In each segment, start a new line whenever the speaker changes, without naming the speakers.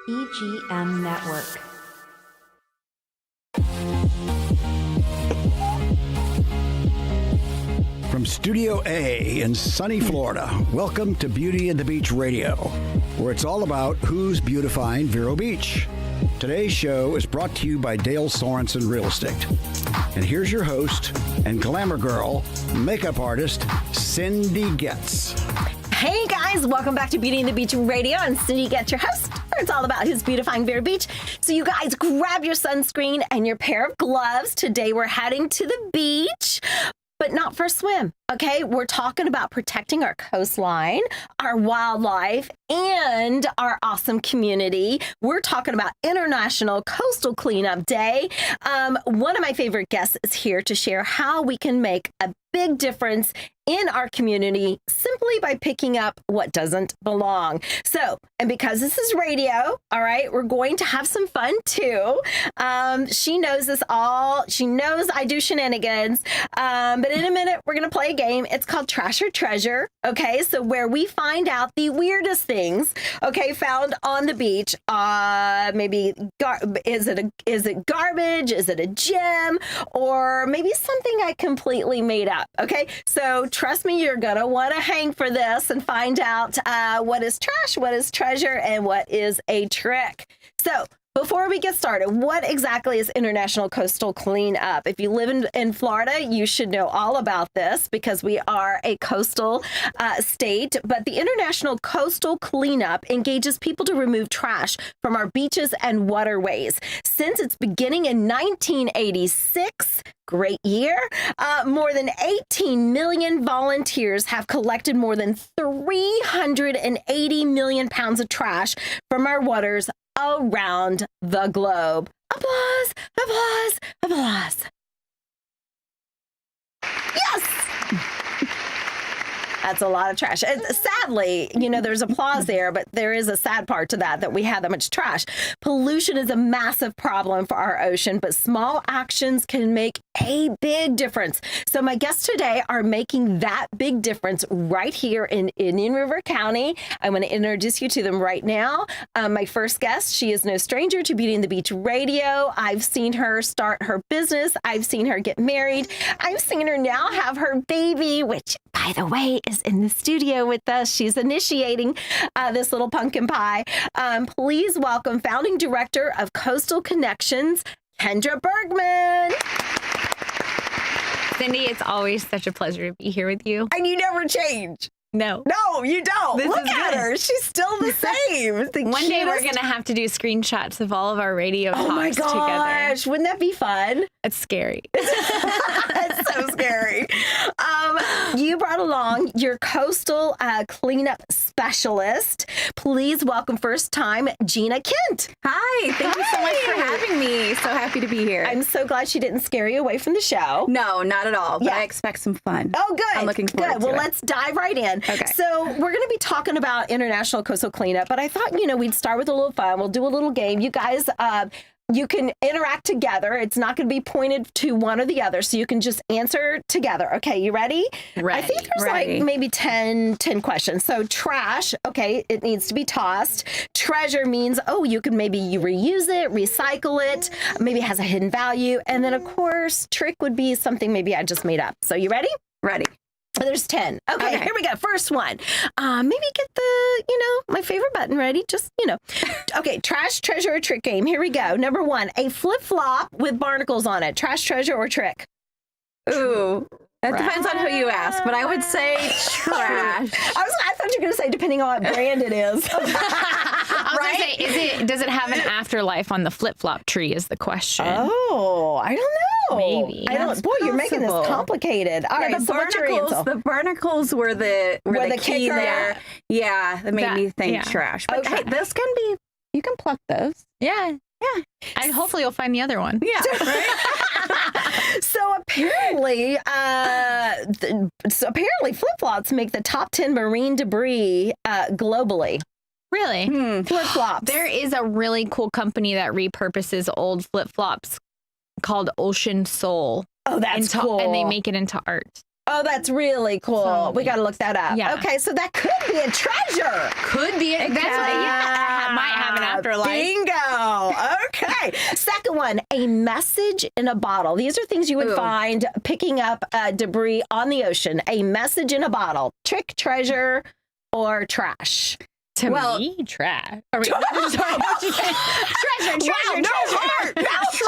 EGM Network.
From Studio A in sunny Florida, welcome to Beauty and the Beach Radio, where it's all about who's beautifying Vero Beach. Today's show is brought to you by Dale Sorensen Real Estate. And here's your host and glamour girl, makeup artist, Cindy Getz.
Hey guys, welcome back to Beauty and the Beach Radio. I'm Cindy Getz, your host, where it's all about who's beautifying Vero Beach. So you guys grab your sunscreen and your pair of gloves. Today we're heading to the beach, but not for a swim, okay? We're talking about protecting our coastline, our wildlife, and our awesome community. We're talking about International Coastal Cleanup Day. One of my favorite guests is here to share how we can make a big difference in our community simply by picking up what doesn't belong. So, and because this is radio, all right, we're going to have some fun too. She knows this all. She knows I do shenanigans. But in a minute, we're going to play a game. It's called Trash or Treasure. Okay, so where we find out the weirdest things, okay, found on the beach. Maybe is it garbage? Is it a gem? Or maybe something I completely made up. Okay, so trust me, you're going to want to hang for this and find out what is trash, what is treasure, and what is a trick. So before we get started, what exactly is International Coastal Cleanup? If you live in Florida, you should know all about this because we are a coastal state. But the International Coastal Cleanup engages people to remove trash from our beaches and waterways. Since its beginning in 1986, great year, more than 18 million volunteers have collected more than 380 million pounds of trash from our waters around the globe. Applause, applause, applause. Yes! That's a lot of trash. And sadly, you know, there's applause there, but there is a sad part to that we have that much trash. Pollution is a massive problem for our ocean, but small actions can make a big difference. So my guests today are making that big difference right here in Indian River County. I want to introduce you to them right now. My first guest, she is no stranger to Beauty and the Beach Radio. I've seen her start her business. I've seen her get married. I've seen her now have her baby, which, by the way, is in the studio with us. She's initiating this little pumpkin pie. Please welcome founding director of Coastal Connections, Kendra Bergman.
Cindy, it's always such a pleasure to be here with you.
And you never change.
No.
No, you don't. Look at her. She's still the same.
One day we're going to have to do screenshots of all of our radio talks
together. Oh my gosh. Wouldn't that be fun?
It's scary.
It's so scary. You brought along your coastal cleanup specialist. Please welcome first time Jeanna Kent.
Hi. Thank you so much for having me. So happy to be here.
I'm so glad she didn't scare you away from the show.
No, not at all. But I expect some fun.
Oh, good.
I'm looking forward to it.
Well, let's dive right in.
Okay.
So we're going to be talking about International Coastal Cleanup, but I thought, we'd start with a little fun. We'll do a little game. You guys, you can interact together. It's not going to be pointed to one or the other, so you can just answer together. Okay, you ready?
Ready.
I think there's like maybe 10 questions. So trash, okay, it needs to be tossed. Treasure means, you can maybe reuse it, recycle it, maybe it has a hidden value. And then, of course, trick would be something maybe I just made up. So you ready?
Ready.
There's 10. Okay, here we go. First one. Maybe get the, my favorite button ready. Just, Okay, trash, treasure, or trick game. Here we go. Number 1, a flip-flop with barnacles on it. Trash, treasure, or trick?
Ooh. That depends on who you ask, but I would say trash.
I thought you were going to say depending on what brand it is.
I was going to say, does it have an afterlife on the flip-flop tree is the question.
Oh, I don't know.
Maybe.
Boy, you're making this complicated. All right, so what's your answer?
The barnacles were the key
kicker?
there. Yeah, that made me think trash. But hey, this can be, you can pluck those.
Yeah. Yeah. And hopefully you'll find the other one.
Yeah. Right?
So apparently, flip-flops make the top 10 marine debris globally.
Really?
Flip-flops.
There is a really cool company that repurposes old flip-flops called Ocean Soul.
Oh, that's cool.
And they make it into art.
Oh, that's really cool.
So,
we got to look that up.
Yeah.
Okay, so that could be a treasure.
Could be. That's what, might have an afterlife.
Bingo. Okay. Second one, a message in a bottle. These are things you would find picking up debris on the ocean. A message in a bottle. Trick, treasure, or trash.
To me, trash. Or wait, I'm sorry. treasure.
Heart. Trash.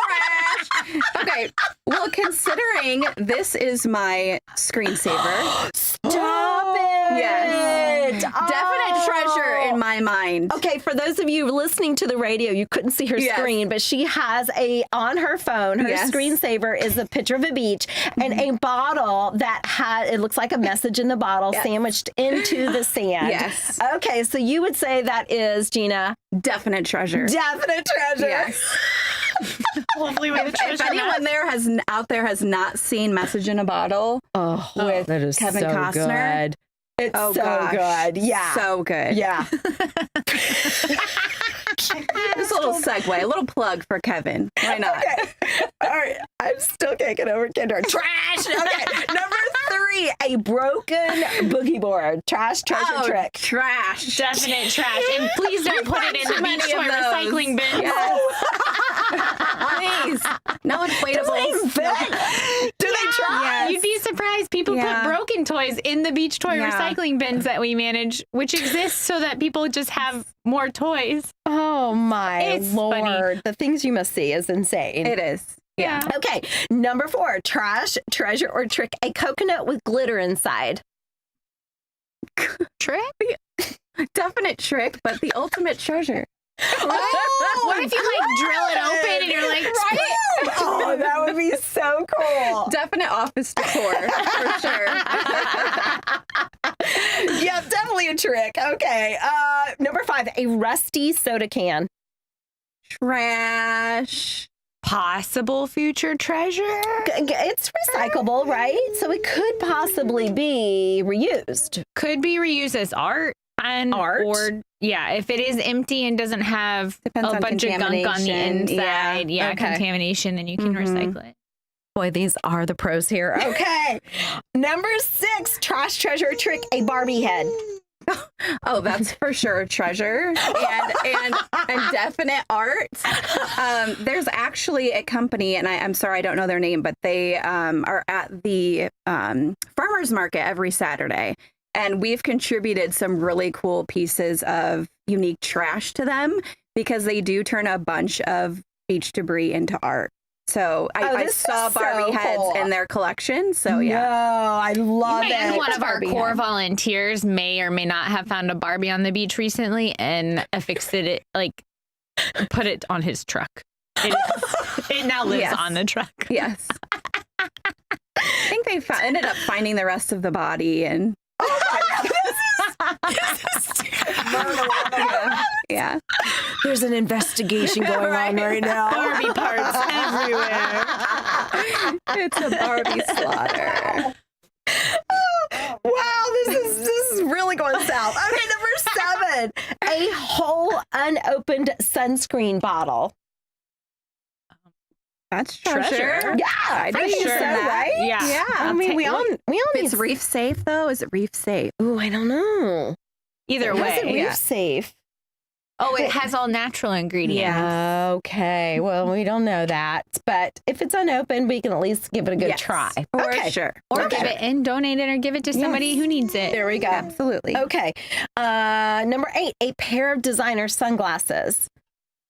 Okay. Well, considering this is my screensaver.
Stop it.
Yes. Definite treasure in my mind.
Okay, for those of you listening to the radio, you couldn't see her screen, but she has on her phone, her screensaver is a picture of a beach and a bottle that it looks like a message in the bottle sandwiched into the sand.
Yes.
Okay, so you would say that is, Jeanna?
Definite treasure.
Definite treasure.
Yes.
Lovely with
If anyone out there has not seen Message in a Bottle with
that is
Kevin
so
Costner.
Good. It's so
gosh.
good. Yeah.
So good.
Yeah.
Just a little segue, a little plug for Kevin. Why not?
Okay. All right. I still can't get over Kendra. Trash. Okay. Number 3, a broken boogie board. Trash, treasure, trick.
Trash.
Definite trash. And please don't put it in the beach toy recycling bin.
Yes. Please. No inflatables.
Do they try?
Yes.
You'd be surprised. People put broken toys in the beach toy recycling bins that we manage, which exist so that people just have more toys.
Oh my
It's
Lord.
funny.
The things you must see is insane.
It is. Yeah.
Okay. Number 4, trash, treasure, or trick. A coconut with glitter inside.
Trick?
Definite trick, but the ultimate treasure.
What if you drill it open and you're like,
Oh, that would be so cool.
Definite office decor for sure.
Yeah, definitely a trick. Okay. Number 5, a rusty soda can.
Trash.
possible future treasure?
It's recyclable, right? So it could possibly be reused.
Could be reused as art. Or if it is empty and doesn't have
Depends
a
on
bunch of gunk on the inside, contamination, then you can recycle it.
Boy, these are the pros here. Okay. Number 6, trash, treasure, trick, a Barbie head.
Oh, that's for sure a treasure and definite art. There's actually a company, and I'm sorry I don't know their name, but they are at the farmers market every Saturday. And we've contributed some really cool pieces of unique trash to them because they do turn a bunch of beach debris into art. So I saw Barbie heads in their collection. So yeah.
No, I love it.
One of our core volunteers may or may not have found a Barbie on the beach recently and affixed it, put it on his truck. It now lives on the truck.
Yes. I think they ended up finding the rest of the body and. Yeah.
There's an investigation going on right now.
Barbie parts everywhere.
It's a Barbie slaughter.
Wow, this is really going south. Okay, number 7, a whole unopened sunscreen bottle.
That's treasure.
Yeah,
I
think
sure
so, right?
Yeah.
Yeah.
I mean, we all
It's
need.
reef safe though. Is it reef safe?
Ooh, I don't know.
Either
It
way.
wasn't reef safe.
Oh, it has all natural ingredients.
Yeah. Okay. Well, we don't know that, but if it's unopened, we can at least give it a good try.
For sure.
Or give it and donate it or give it to somebody who needs it.
There we go.
Absolutely.
Okay. Number 8, a pair of designer sunglasses.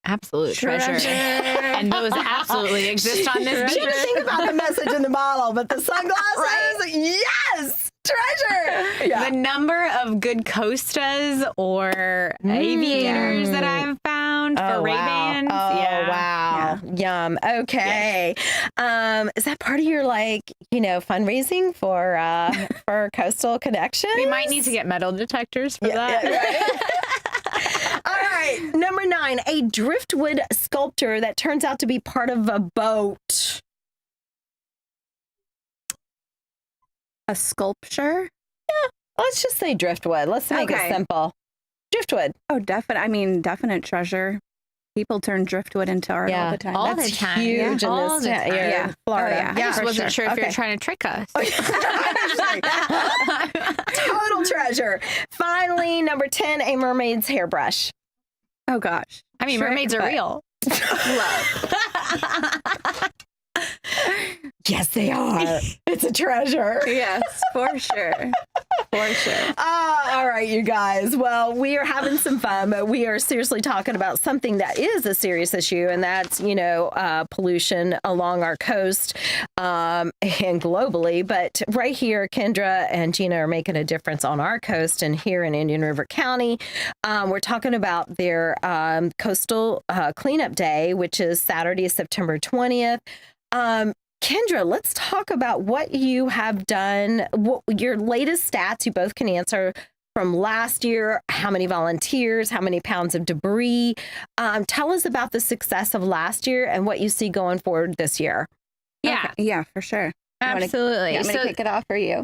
Absolute treasure. And those absolutely exist on this
She
beach.
didn't think about the message in the bottle, but the sunglasses, yes, treasure. Yeah.
The number of good Costas or aviators that I've found for Ray-Bans.
Oh, wow. Yum. Okay. Is that part of your fundraising for Coastal Connections?
We might need to get metal detectors for that.
Right? All right. Number 9, a driftwood sculpture that turns out to be part of a boat.
A sculpture?
Yeah. Let's just say driftwood. Let's make it simple. Driftwood.
Oh, definite treasure. People turn driftwood into art all the time.
All
That's
the time.
huge in this area of Florida.
Oh, yeah.
I just
for
wasn't sure if you
Okay.
were trying to trick us.
Total treasure. Finally, number 10, a mermaid's hairbrush.
Oh, gosh.
I mean,
Sure,
mermaids are
but
real.
Love.
Yes, they are. It's a treasure.
Yes, for sure. For sure.
All right, you guys. Well, we are having some fun, but we are seriously talking about something that is a serious issue, and that's, pollution along our coast and globally. But right here, Kendra and Jeanna are making a difference on our coast and here in Indian River County. We're talking about their coastal cleanup day, which is Saturday, September 20th. Kendra, let's talk about what you have done, what your latest stats you both can answer from last year, how many volunteers, how many pounds of debris. Tell us about the success of last year and what you see going forward this year.
Yeah.
Okay. Yeah, for sure.
Absolutely.
You want me to kick it off for you?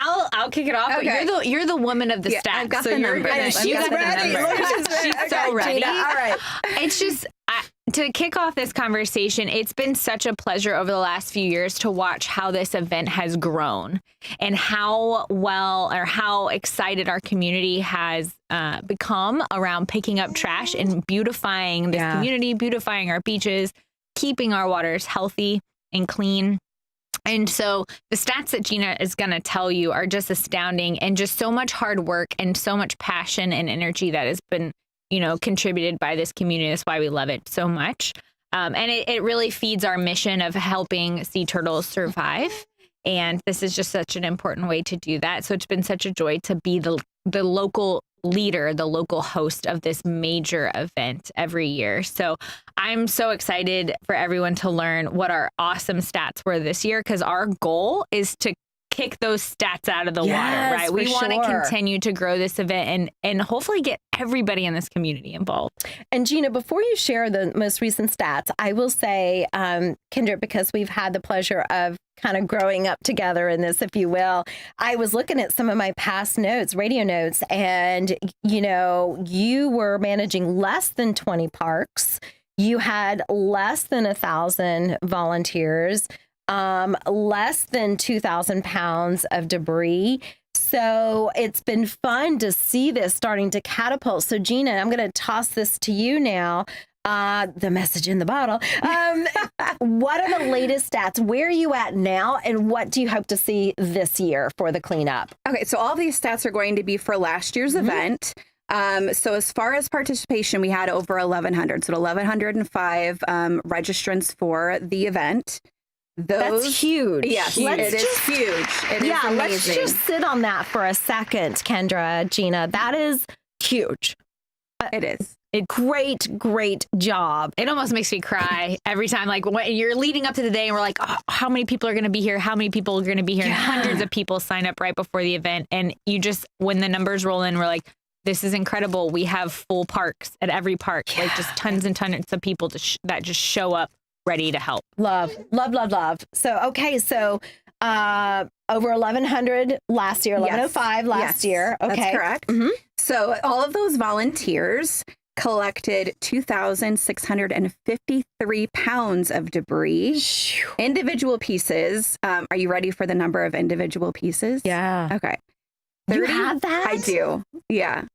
I'll kick it off.
Okay.
But you're the woman of the
Yeah,
stats.
I've got
so
the
you're
numbers.
gonna,
I've
she's
got the
got the
numbers.
numbers. She's so ready.
Jeanna, all right.
It's just to kick off this conversation, it's been such a pleasure over the last few years to watch how this event has grown and how well or how excited our community has become around picking up trash and beautifying this community, beautifying our beaches, keeping our waters healthy and clean. And so the stats that Jeanna is going to tell you are just astounding, and just so much hard work and so much passion and energy that has been, contributed by this community. That's why we love it so much. And it really feeds our mission of helping sea turtles survive. And this is just such an important way to do that. So it's been such a joy to be the local leader, the local host of this major event every year. So I'm so excited for everyone to learn what our awesome stats were this year, because our goal is to kick those stats out of the water, right? We want to continue to grow this event and hopefully get everybody in this community involved.
And Jeanna, before you share the most recent stats, I will say, Kendra, because we've had the pleasure of kind of growing up together in this, if you will, I was looking at some of my past notes, radio notes, and, you were managing less than 20 parks. You had less than 1,000 volunteers, less than 2,000 pounds of debris. So it's been fun to see this starting to catapult. So Jeanna, I'm going to toss this to you now. The message in the bottle. What are the latest stats? Where are you at now? And what do you hope to see this year for the cleanup?
Okay, so all these stats are going to be for last year's event. So as far as participation, we had over 1,100. So 1,105 registrants for the event.
That's huge.
Yes, it is huge. It is amazing.
Let's just sit on that for a second, Kendra, Jeanna. That is huge.
It is.
Great job.
It almost makes me cry every time. Like when you're leading up to the day and we're like, oh, how many people are going to be here? How many people are going to be here? And hundreds of people sign up right before the event. And you just, when the numbers roll in, we're like, this is incredible. We have full parks at every park, like just tons and tons of people that just show up ready to help.
Love. So, okay. So, over 1,100 last year, 1,105 last year. Okay.
That's correct. Mm-hmm. So all of those volunteers collected 2,653 pounds of debris, individual pieces. Are you ready for the number of individual pieces?
Yeah.
Okay.
You had that?
I do. Yeah.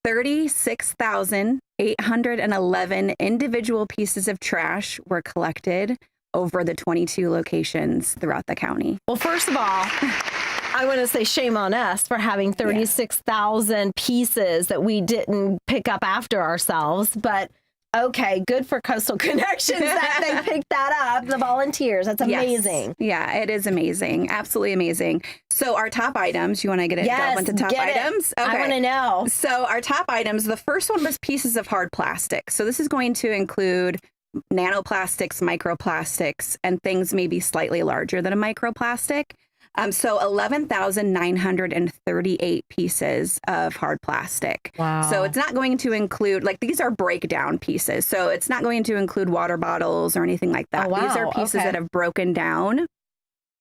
36,811 individual pieces of trash were collected over the 22 locations throughout the county.
Well, first of all, I want to say shame on us for having 36,000 pieces that we didn't pick up after ourselves. But okay, good for Coastal Connections that they picked that up, the volunteers. That's amazing.
Yes. Yeah, it is amazing. Absolutely amazing. So our top items, you want to get it delve into top items?
Okay. I want to know.
So our top items, the first one was pieces of hard plastic. So this is going to include nanoplastics, microplastics, and things maybe slightly larger than a microplastic. So 11,938 pieces of hard plastic.
Wow.
So it's not going to include, like, these are breakdown pieces. So it's not going to include water bottles or anything like that.
Oh, wow.
These are pieces that have broken down,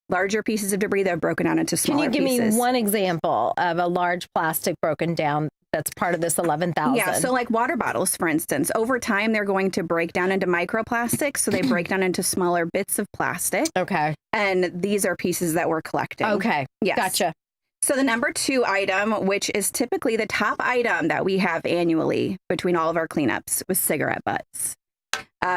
larger pieces of debris that have broken down into smaller pieces.
Can you give me one example of a large plastic broken down that's part of this 11,000?
Yeah, so like water bottles, for instance, over time, they're going to break down into microplastics. So they break down into smaller bits of plastic.
Okay.
And these are pieces that we're collecting.
Okay.
Yes.
Gotcha.
So the number 2 item, which is typically the top item that we have annually between all of our cleanups, was cigarette butts.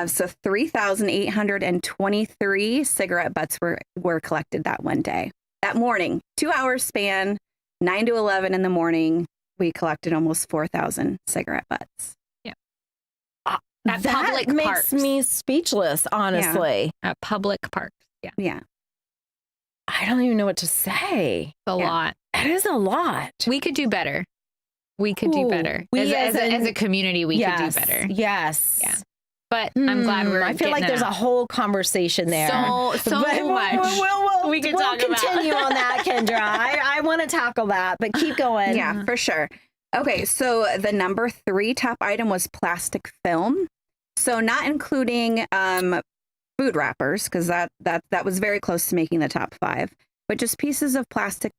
So 3,823 cigarette butts were collected that one day. That morning, 2-hour span, 9 to 11 in the morning, we collected almost 4,000 cigarette butts.
Yeah.
That
public
makes
parks.
me speechless, honestly.
At public parks. Yeah.
Yeah.
I don't even know what to say.
It's a lot.
That is a lot.
We could do better. We could do
Ooh,
better.
we
As a community, we could do better.
Yes.
Yeah. But I'm glad we're
I feel like there's a whole conversation there.
So
But
much.
we
can
we'll
talk about.
continue on that, Kendra. I want to tackle that, but keep going.
Yeah, for sure. Okay, so the number 3 top item was plastic film. So not including food wrappers, because that was very close to making the top 5, but just pieces of plastic,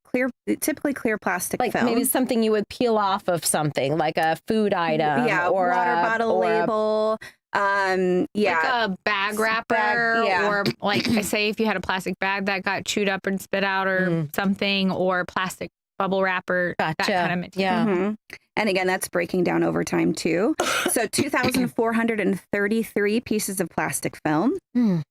typically clear plastic
Like
film.
maybe something you would peel off of something, like a food item.
Yeah,
or
water bottle label.
Like a bag wrapper,
yeah.
or like I say, if you had a plastic bag that got chewed up and spit out or something, or plastic bubble wrapper, that kind of material.
Yeah.
Mm-hmm. And again, that's breaking down over time too. So 2,433 pieces of plastic film. The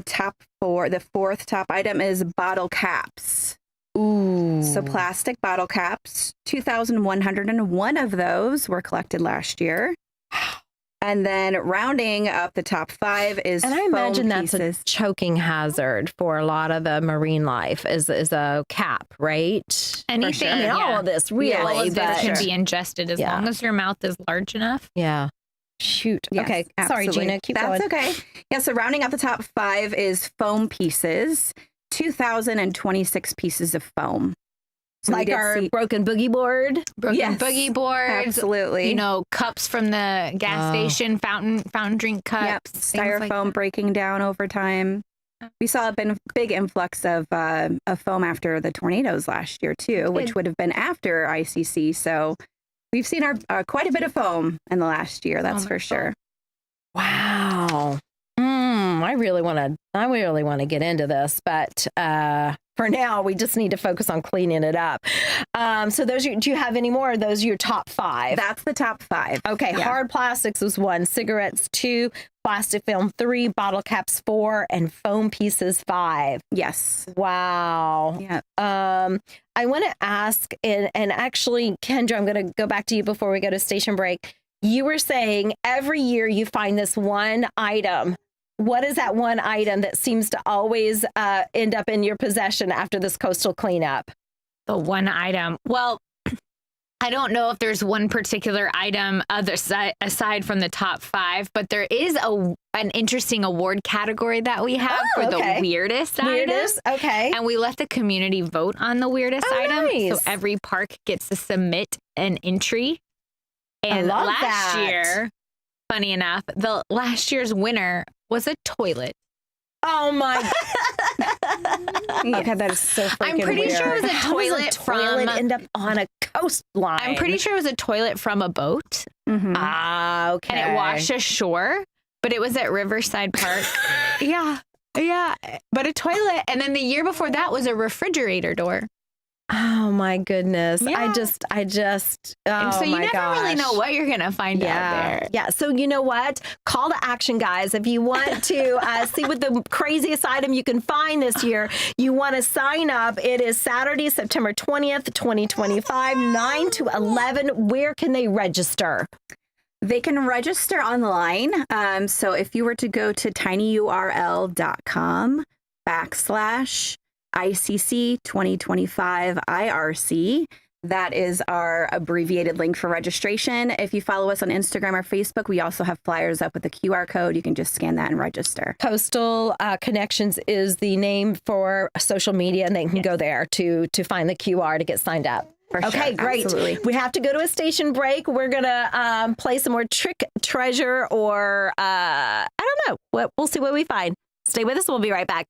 4th top item is bottle caps.
Ooh.
So plastic bottle caps, 2,101 of those were collected last year. And then rounding up the top 5 is
And I
foam
imagine
pieces.
that's a choking hazard for a lot of the marine life is a cap, right?
Anything.
I mean, all of this really.
All of this
but-
can be ingested as long as your mouth is large enough.
Yeah. Shoot.
Yes,
Okay. Sorry,
absolutely.
Jeanna. Keep
That's
going.
okay. Yeah, so rounding up the top 5 is foam pieces, 2,026 pieces of foam. So we
Like
did
our
see-
broken boogie board.
Broken
Yes,
boogie boards.
absolutely.
Cups from the gas station, fountain drink
Yep,
cups. things like
styrofoam
that.
breaking down over time. We saw a big influx of foam after the tornadoes last year too, which would have been after ICC. So we've seen our quite a bit of foam in the last year. That's for sure.
Wow. I really want to get into this, but for now, we just need to focus on cleaning it up. So do you have any more? Those are your top 5.
That's the top 5.
Okay.
Yeah.
Hard plastics was 1, cigarettes 2, plastic film 3, bottle caps 4, and foam pieces 5.
Yes.
Wow.
Yeah.
I want to ask, and actually, Kendra, I'm going to go back to you before we go to station break. You were saying every year you find this one item. What is that one item that seems to always end up in your possession after this coastal cleanup?
The one item. Well, I don't know if there's one particular item aside from the top 5, but there is an interesting award category that we have for the weirdest items.
Okay.
And we let the community vote on the weirdest item.
Nice.
So every park gets to submit an entry. And
love
last
that.
year, funny enough, the last year's winner was a toilet.
Oh my.
Okay, that is so freaking
I'm pretty
weird.
sure it was a
How does
toilet
toilet
from.
end up on a coastline?
I'm pretty sure it was a toilet from a boat,
Mhm.
Ah, okay.
and it washed ashore. But it was at Riverside Park. Yeah. But a toilet, and then the year before that was a refrigerator door.
Oh my goodness.
Yeah.
I just,
And so you
my
never really know
gosh.
what you're gonna find out there.
Yeah. So you know what? Call to action, guys. If you want to see what the craziest item you can find this year, you want to sign up. It is Saturday, September 20th, 2025, 9 to 11. Where can they register?
They can register online. So if you were to go to tinyurl.com/ICC 2025 IRC, that is our abbreviated link for registration. If you follow us on Instagram or Facebook, we also have flyers up with a QR code. You can just scan that and register.
Coastal Connections is the name for social media, and they can go there to find the QR to get signed up.
For
Okay,
sure.
great.
Absolutely.
We have to go to a station break. We're going to play some more trick, treasure, or I don't know. We'll see what we find. Stay with us. We'll be right back.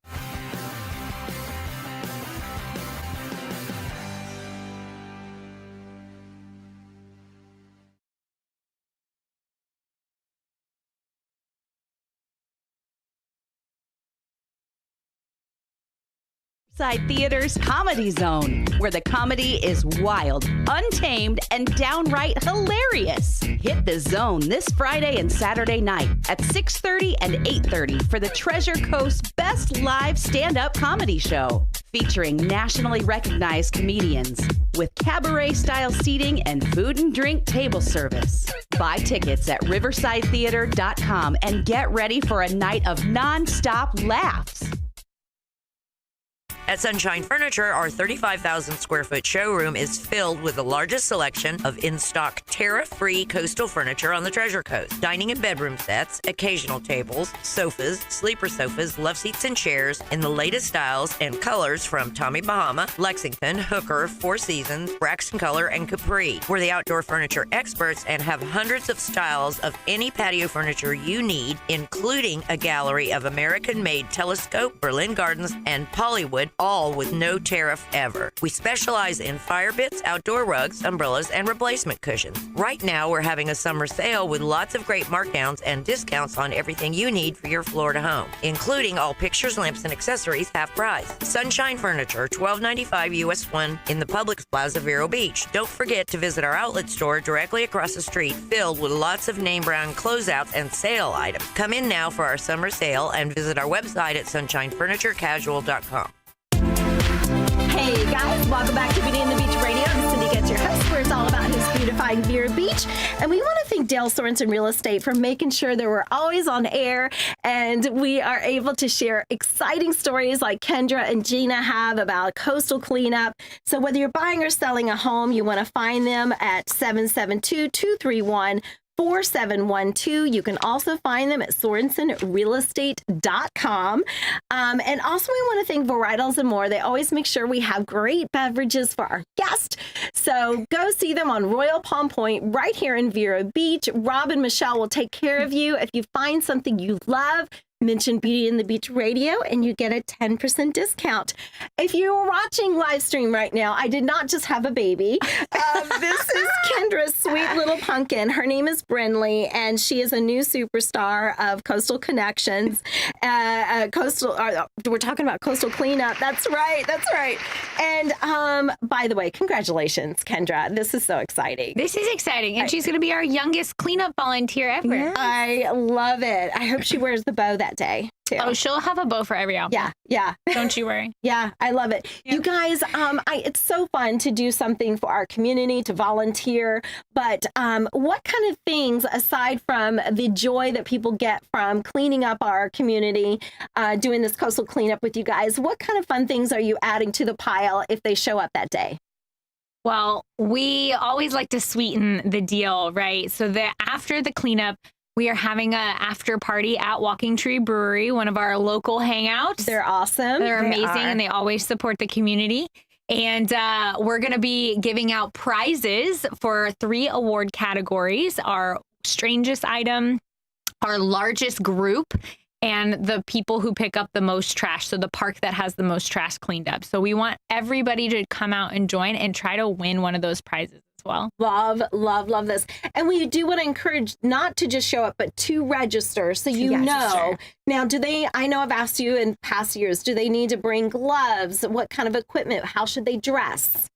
Riverside Theater's Comedy Zone, where the comedy is wild, untamed, and downright hilarious. Hit the zone this Friday and Saturday night at 6:30 and 8:30 for the Treasure Coast's best live stand-up comedy show, featuring nationally recognized comedians with cabaret-style seating and food and drink table service. Buy tickets at riversidetheater.com and get ready for a night of non-stop laughs.
At Sunshine Furniture, our 35,000 square foot showroom is filled with the largest selection of in-stock tariff-free coastal furniture on the Treasure Coast. Dining and bedroom sets, occasional tables, sofas, sleeper sofas, love seats, and chairs in the latest styles and colors from Tommy Bahama, Lexington, Hooker, Four Seasons, Braxton Color, and Capri. We're the outdoor furniture experts and have hundreds of styles of any patio furniture you need, including a gallery of American-made Telescope, Berlin Gardens, and Pollywood, all with no tariff ever. We specialize in fire pits, outdoor rugs, umbrellas, and replacement cushions. Right now, we're having a summer sale with lots of great markdowns and discounts on everything you need for your Florida home, including all pictures, lamps, and accessories half price. Sunshine Furniture, $12.95 US 1 in the Publix Plaza, Vero Beach. Don't forget to visit our outlet store directly across the street, filled with lots of name brand closeouts and sale items. Come in now for our summer sale and visit our website at sunshinefurniturecasual.com.
Hey guys, welcome back to Beauty and the Beach Radio. I'm Cindy Gets Your Host, where it's all about his beautifying Vero Beach. And we want to thank Dale Sorensen Real Estate for making sure that we're always on air and we are able to share exciting stories like Kendra and Jeanna have about coastal cleanup. So whether you're buying or selling a home, you want to find them at 772-231-4712. You can also find them at SorensenRealestate.com. And also we want to thank Varietals and More. They always make sure we have great beverages for our guests. So go see them on Royal Palm Point right here in Vero Beach. Rob and Michelle will take care of you. If you find something you love, mention Beauty and the Beach Radio and you get a 10% discount. If you're watching live stream right now, I did not just have a baby. This is Kendra's sweet little pumpkin. Her name is Brinley, and she is a new superstar of Coastal Connections. We're talking about coastal cleanup. That's right. And by the way, congratulations, Kendra. This is so exciting.
This is exciting. And she's going to be our youngest cleanup volunteer ever.
Yes. I love it. I hope she wears the bow that day too.
Oh, she'll have a bow for every outfit.
Yeah.
Don't you worry.
Yeah, I love it. Yeah. You guys, it's so fun to do something for our community, to volunteer. But what kind of things, aside from the joy that people get from cleaning up our community, doing this coastal cleanup with you guys, what kind of fun things are you adding to the pile if they show up that day?
Well, we always like to sweeten the deal, right? So that after the cleanup, we are having an after party at Walking Tree Brewery, one of our local hangouts.
They're awesome.
They're amazing, and they always support the community. And we're going to be giving out prizes for 3 award categories: our strangest item, our largest group, and the people who pick up the most trash. So the park that has the most trash cleaned up. So we want everybody to come out and join and try to win one of those prizes. Well, love this. And we do want to encourage not to just show up, but to register. So know.
Now, I know I've asked you in past years, do they need to bring gloves? What kind of equipment? How should they dress?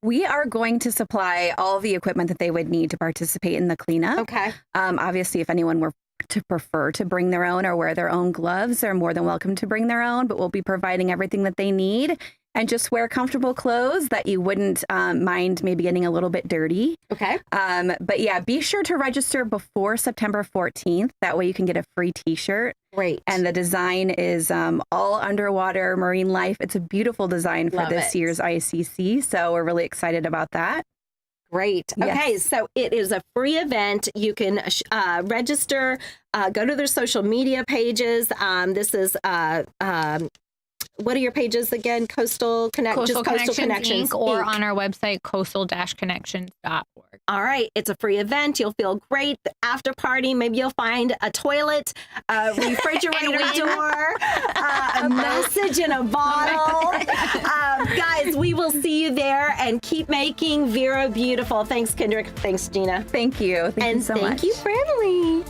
We are going to supply all of the equipment that they would need to participate in the cleanup.
Okay.
Obviously, if anyone were to prefer to bring their own or wear their own gloves, they're more than welcome to bring their own, but we'll be providing everything that they need. And just wear comfortable clothes that you wouldn't mind maybe getting a little bit dirty.
Okay.
But yeah, be sure to register before September 14th. That way you can get a free t-shirt.
Great.
And the design is all underwater marine life. It's a beautiful design for this year's ICC. So we're really excited about that.
Great.
Yes.
Okay, so it is a free event. You can register, go to their social media pages. This is what are your pages again? Coastal Connections
Inc. or on our website, coastal-connections.org.
All right. It's a free event. You'll feel great. The after party, maybe you'll find a toilet, a refrigerator door, a message in a bottle. Guys, we will see you there, and keep making Vero beautiful. Thanks, Kendra. Thanks, Jeanna.
Thank you. Thank you so much.
And thank you, Bradley.